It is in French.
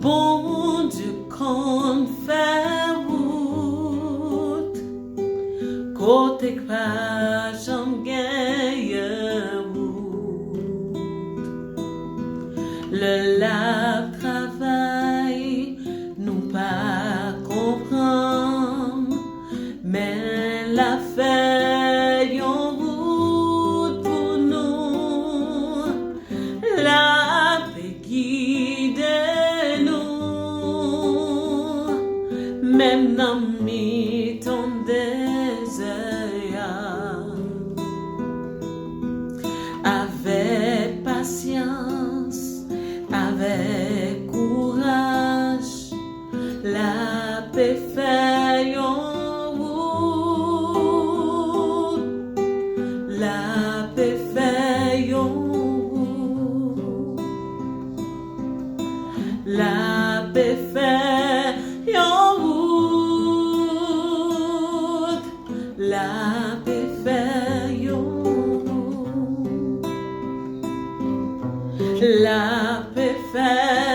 Bon Dieu qu'on fait route, côté que pas j'en gagne route. Le lab travail, nous pas comprendre, mais la fait en route pour nous. La paix guide nous, même dans mi ton désert. Avec patience, avec courage, la paix fait en route. La paix fait en route. La paix fait en route. La paix fait en route. La paix fait